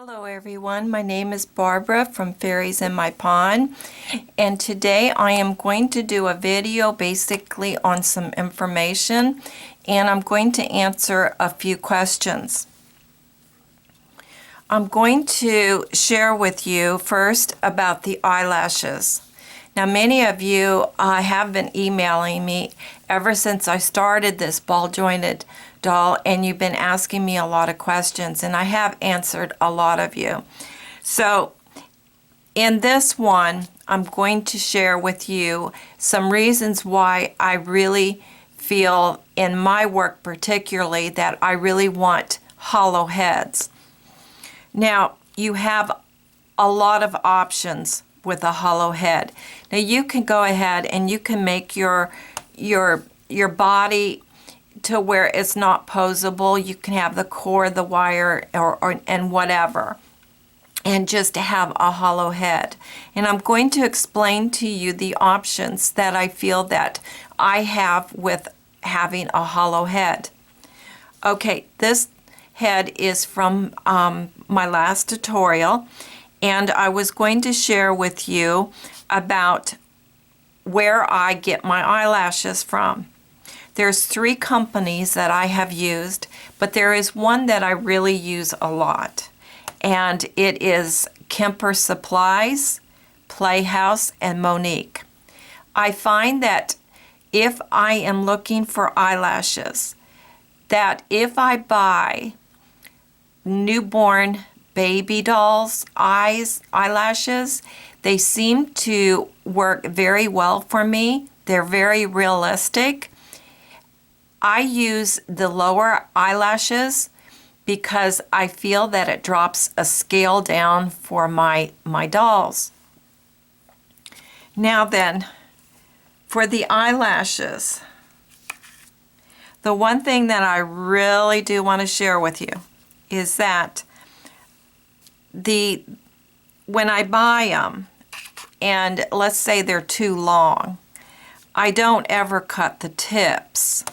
Hello everyone, my name is Barbara from Fairies in My Pond, and today I am going to do a video basically on some information, and I'm going to answer a few questions. I'm going to share with you first about the eyelashes. Now many of you have been emailing me ever since I started this ball jointed doll, and you've been asking me a lot of questions, and I have answered a lot of you. So in this one, I'm going to share with you some reasons why I really feel in my work particularly that I really want hollow heads. Now you have a lot of options with a hollow head. Now you can go ahead and you can make your body to where it's not posable. You can have the core, the wire, and whatever, and just have a hollow head. And I'm going to explain to you the options that I feel that I have with having a hollow head. Okay, this head is from my last tutorial, and I was going to share with you about where I get my eyelashes from. There's 3 companies that I have used, but there is one that I really use a lot, and it is Kemper Supplies, Playhouse, and Monique. I find that if I am looking for eyelashes, that if I buy newborn baby dolls' eyelashes, they seem to work very well for me. They're very realistic. I use the lower eyelashes because I feel that it drops a scale down for my dolls. Now then, for the eyelashes, the one thing that I really do want to share with you is that when I buy them, and let's say they're too long, I don't ever cut the tips.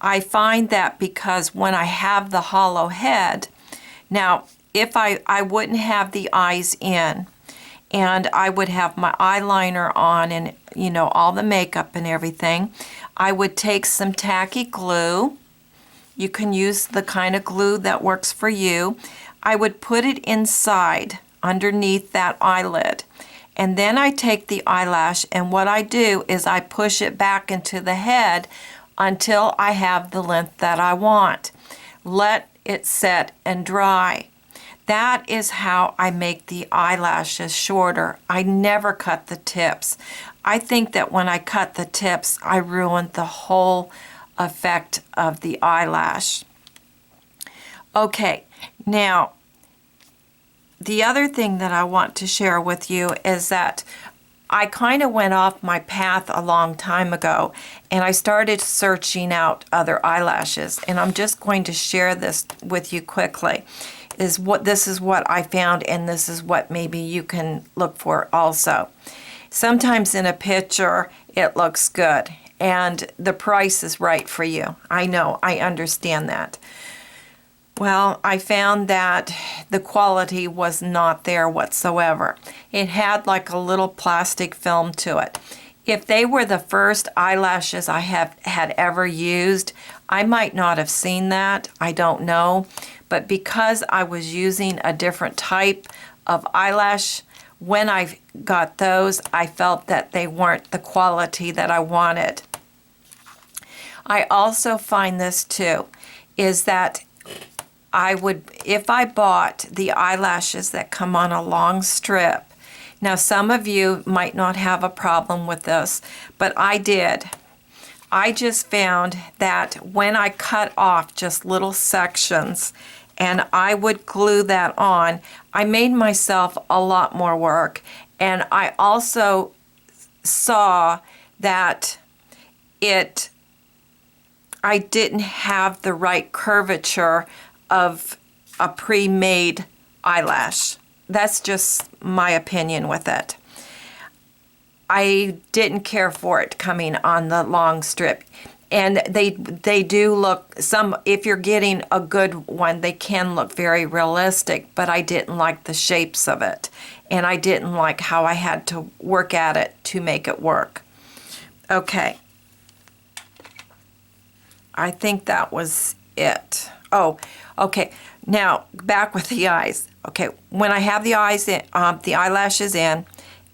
I find that because when I have the hollow head, now if I wouldn't have the eyes in, and I would have my eyeliner on and all the makeup and everything, I would take some tacky glue. You can use the kind of glue that works for you. I would put it inside underneath that eyelid, and then I take the eyelash, and what I do is I push it back into the head until I have the length that I want. Let it set and dry. That is how I make the eyelashes shorter. I never cut the tips. I think that when I cut the tips, I ruined the whole effect of the eyelash. Okay, now the other thing that I want to share with you is that I kind of went off my path a long time ago, and I started searching out other eyelashes, and I'm just going to share this with you quickly. This is what I found, and this is what maybe you can look for also. Sometimes in a picture it looks good and the price is right for you. I know, I understand that. Well, I found that the quality was not there whatsoever. It had like a little plastic film to it. If they were the first eyelashes I had ever used, I might not have seen that. I don't know. But because I was using a different type of eyelash, when I got those, I felt that they weren't the quality that I wanted. I also find this too, is that if I bought the eyelashes that come on a long strip, now some of you might not have a problem with this, but I did. I just found that when I cut off just little sections and I would glue that on, I made myself a lot more work, and I also saw that I didn't have the right curvature of a pre-made eyelash. That's just my opinion with it. I didn't care for it coming on the long strip. And they do look, some, if you're getting a good one, they can look very realistic, but I didn't like the shapes of it. And I didn't like how I had to work at it to make it work. Okay. I think that was it. Oh, okay. Now, back with the eyes. Okay, when I have the eyes in, the eyelashes in,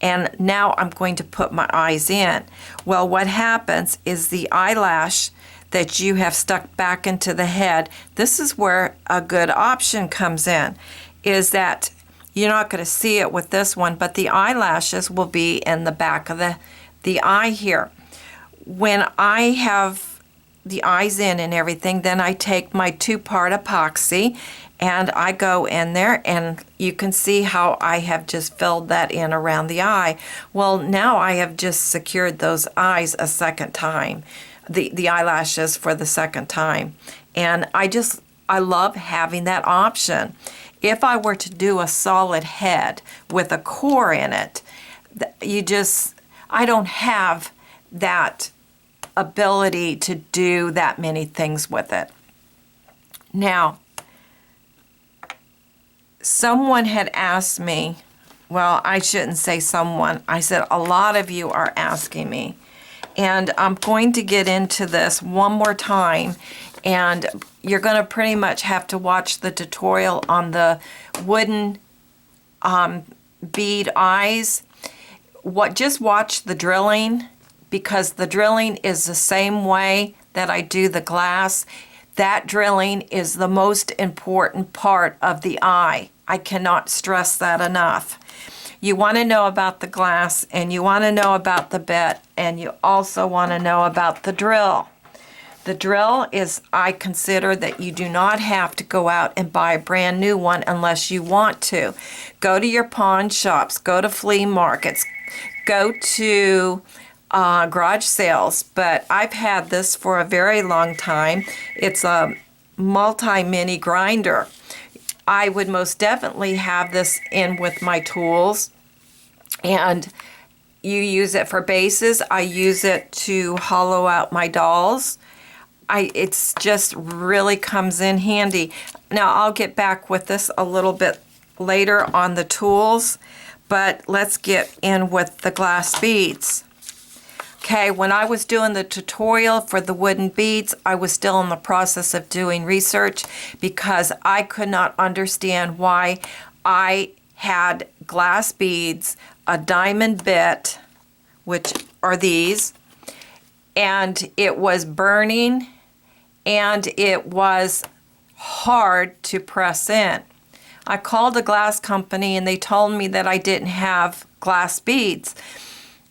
and now I'm going to put my eyes in. Well, what happens is the eyelash that you have stuck back into the head, this is where a good option comes in, is that you're not going to see it with this one, but the eyelashes will be in the back of the eye here. When I have the eyes in and everything, then I take my 2-part epoxy and I go in there, and you can see how I have just filled that in around the eye. Well, now I have just secured those eyes a second time, the eyelashes for the second time. And I love having that option. If I were to do a solid head with a core in it, I don't have that ability to do that many things with it. Now, someone had asked me, well, I shouldn't say someone, I said a lot of you are asking me. And I'm going to get into this one more time, and you're going to pretty much have to watch the tutorial on the wooden bead eyes. Just watch the drilling, because the drilling is the same way that I do the glass. That drilling is the most important part of the eye. I cannot stress that enough. You want to know about the glass, and you want to know about the bit, and you also want to know about the drill. The drill is, I consider that you do not have to go out and buy a brand new one unless you want to. Go to your pawn shops, go to flea markets, go to garage sales, but I've had this for a very long time. It's a multi-mini grinder. I would most definitely have this in with my tools, and you use it for bases. I use it to hollow out my dolls. It's just really comes in handy. Now I'll get back with this a little bit later on the tools, but let's get in with the glass beads. Okay, when I was doing the tutorial for the wooden beads, I was still in the process of doing research because I could not understand why I had glass beads, a diamond bit, which are these, and it was burning and it was hard to press in. I called the glass company and they told me that I didn't have glass beads.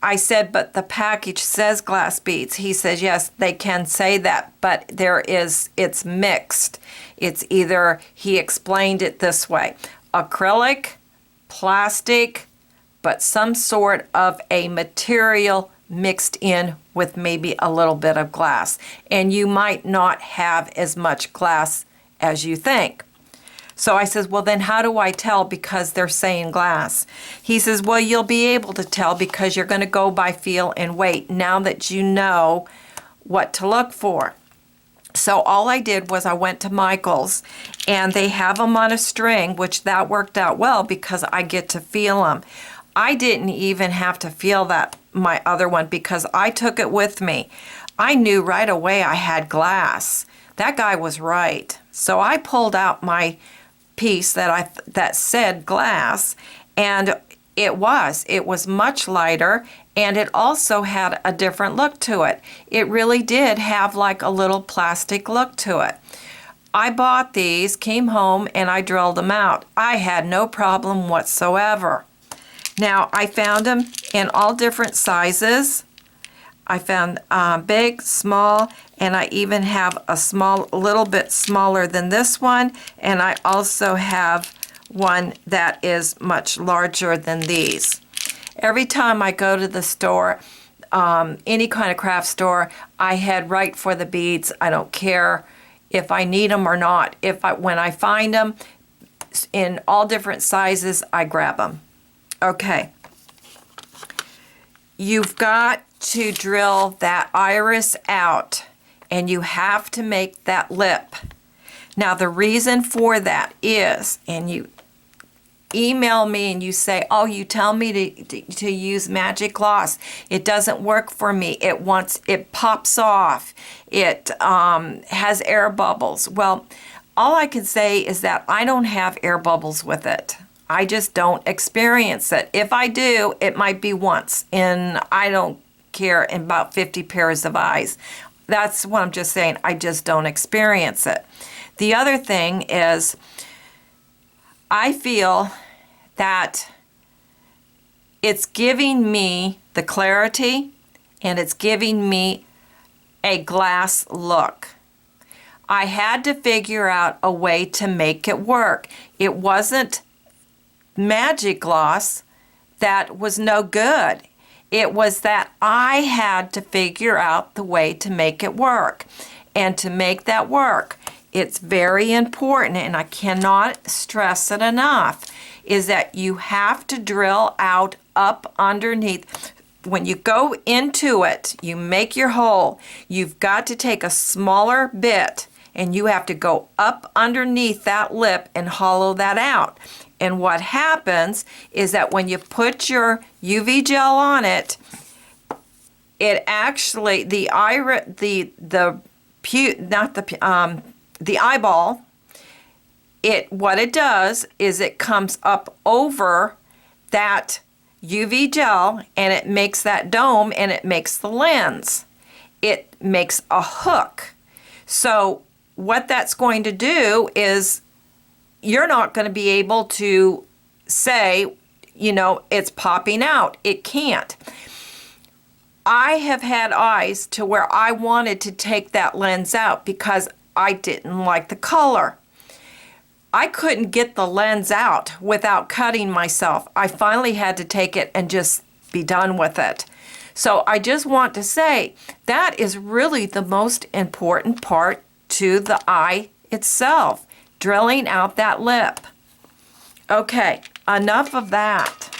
I said, but the package says glass beads. He says, yes, they can say that, but it's mixed. It's either, he explained it this way, acrylic, plastic, but some sort of a material mixed in with maybe a little bit of glass. And you might not have as much glass as you think. So I says, well, then how do I tell because they're saying glass? He says, well, you'll be able to tell because you're going to go by feel and weight now that you know what to look for. So all I did was I went to Michael's, and they have them on a string, which that worked out well because I get to feel them. I didn't even have to feel that, my other one, because I took it with me. I knew right away I had glass. That guy was right. So I pulled out my piece that said glass, and it was much lighter, and it also had a different look to it. It really did have like a little plastic look to it. I bought these, came home, and I drilled them out. I had no problem whatsoever. Now I found them in all different sizes. I found big, small, and I even have a little bit smaller than this one, and I also have one that is much larger than these. Every time I go to the store, any kind of craft store, I head right for the beads. I don't care if I need them or not. When I find them in all different sizes, I grab them. Okay. You've got to drill that iris out. and you have to make that lip. Now the reason for that is, and you email me and you say, oh, you tell me to use magic gloss. It doesn't work for me. It pops off. It has air bubbles. Well, all I can say is that I don't have air bubbles with it. I just don't experience it. If I do, it might be once in, I don't care, in about 50 pairs of eyes. That's what I'm just saying. I just don't experience it. The other thing is, I feel that it's giving me the clarity and it's giving me a glass look. I had to figure out a way to make it work. It wasn't magic gloss that was no good. It was that I had to figure out the way to make it work. And to make that work, it's very important, and I cannot stress it enough, is that you have to drill out up underneath. When you go into it, you make your hole, you've got to take a smaller bit and you have to go up underneath that lip and hollow that out. And what happens is that when you put your UV gel on it, it actually, the eyeball, what it does is it comes up over that UV gel and it makes that dome and it makes the lens. It makes a hook. So what that's going to do is you're not going to be able to say, it's popping out. It can't. I have had eyes to where I wanted to take that lens out because I didn't like the color. I couldn't get the lens out without cutting myself. I finally had to take it and just be done with it. So I just want to say that is really the most important part to the eye itself, drilling out that lip. Okay, enough of that.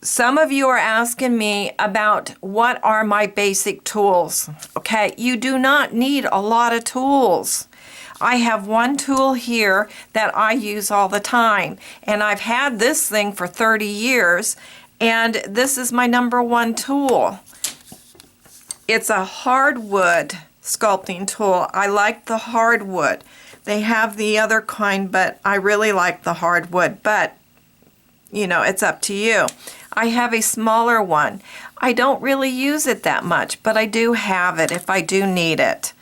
Some of you are asking me about what are my basic tools. Okay, you do not need a lot of tools. I have one tool here that I use all the time, and I've had this thing for 30 years, and this is my number one tool. It's a hardwood sculpting tool. I like the hardwood. They have the other kind, but I really like the hardwood, but it's up to you. I have a smaller one. I don't really use it that much, but I do have it if I do need it.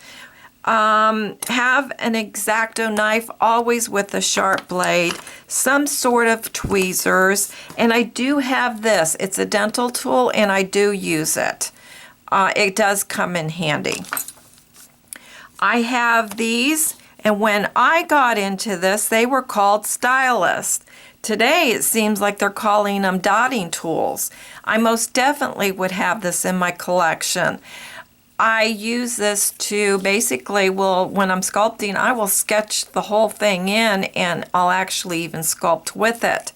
Have an X-Acto knife, always with a sharp blade, some sort of tweezers, and I do have this. It's a dental tool, and I do use it. It does come in handy. I have these, and when I got into this, they were called stylists. Today, it seems like they're calling them dotting tools. I most definitely would have this in my collection. I use this to basically, when I'm sculpting, I will sketch the whole thing in, and I'll actually even sculpt with it.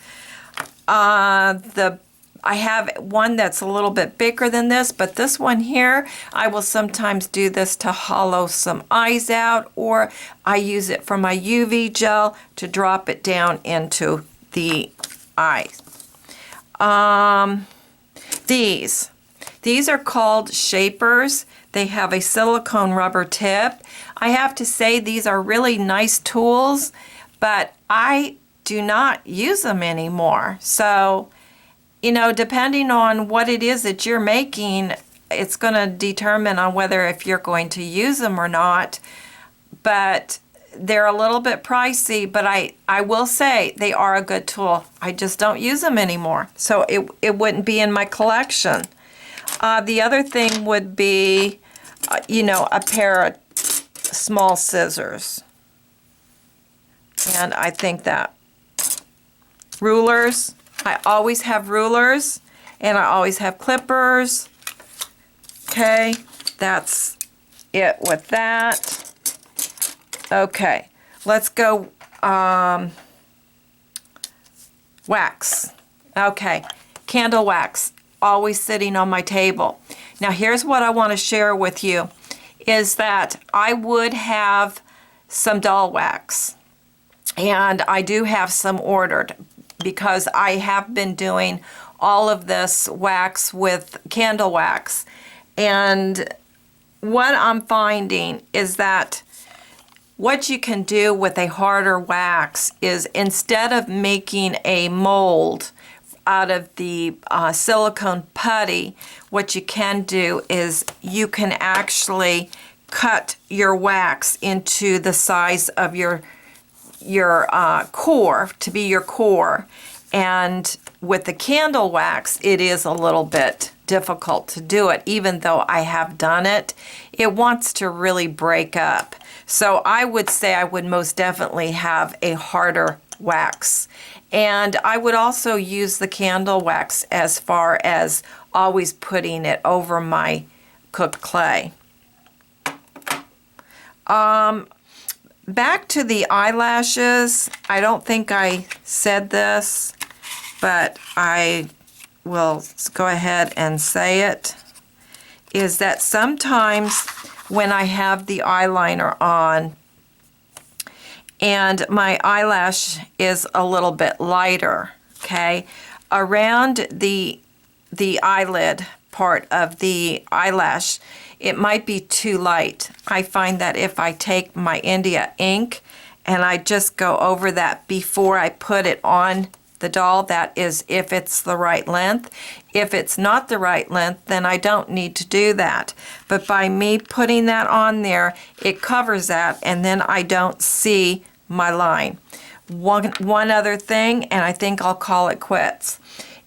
I have one that's a little bit bigger than this, but this one here, I will sometimes do this to hollow some eyes out, or I use it for my UV gel to drop it down into the eyes. These are called shapers. They have a silicone rubber tip. I have to say these are really nice tools, but I do not use them anymore. So, depending on what it is that you're making, it's going to determine on whether if you're going to use them or not. But they're a little bit pricey, but I will say they are a good tool. I just don't use them anymore, so it wouldn't be in my collection. The other thing would be, a pair of small scissors. And I think that rulers, I always have rulers, and I always have clippers. Okay, that's it with that. Okay, let's go wax. Okay, candle wax, always sitting on my table. Now here's what I want to share with you. is that I would have some doll wax. And I do have some ordered because I have been doing all of this wax with candle wax. And what I'm finding is that what you can do with a harder wax is, instead of making a mold out of the silicone putty, what you can do is you can actually cut your wax into the size of your core, to be your core. And with the candle wax, it is a little bit difficult to do it. Even though I have done it, it wants to really break up. So I would say I would most definitely have a harder wax. And I would also use the candle wax as far as always putting it over my cooked clay. Back to the eyelashes, I don't think I said this, but I will go ahead and say it, is that sometimes when I have the eyeliner on and my eyelash is a little bit lighter, okay, around the eyelid part of the eyelash, it might be too light. I find that if I take my India ink and I just go over that before I put it on the doll, that is if it's the right length. If it's not the right length, then I don't need to do that. But by me putting that on there, it covers that, and then I don't see my line. One other thing, and I think I'll call it quits,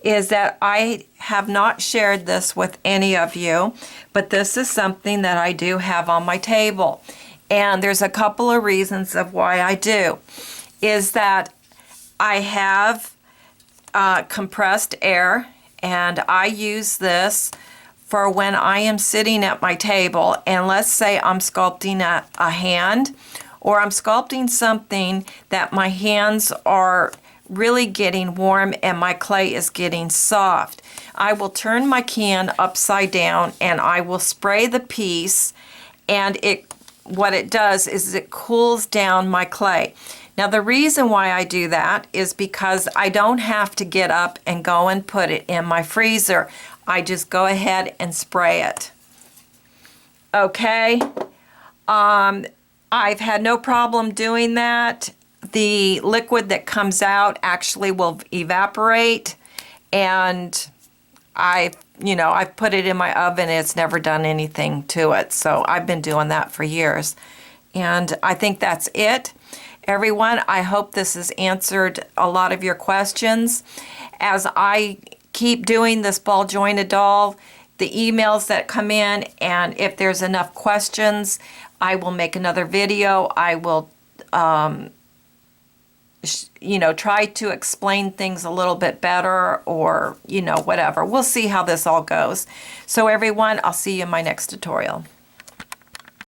is that I have not shared this with any of you, but this is something that I do have on my table. And there's a couple of reasons of why I do. Is that I have compressed air, and I use this for when I am sitting at my table, and let's say I'm sculpting a hand, or I'm sculpting something that my hands are really getting warm and my clay is getting soft. I will turn my can upside down and I will spray the piece, and what it does is it cools down my clay. Now the reason why I do that is because I don't have to get up and go and put it in my freezer. I just go ahead and spray it. Okay, I've had no problem doing that. The liquid that comes out actually will evaporate, and I've put it in my oven. It's never done anything to it. So I've been doing that for years. And I think that's it. Everyone, I hope this has answered a lot of your questions. As I keep doing this ball jointed doll, the emails that come in, and if there's enough questions, I will make another video. I will try to explain things a little bit better, or, whatever. We'll see how this all goes. So everyone, I'll see you in my next tutorial.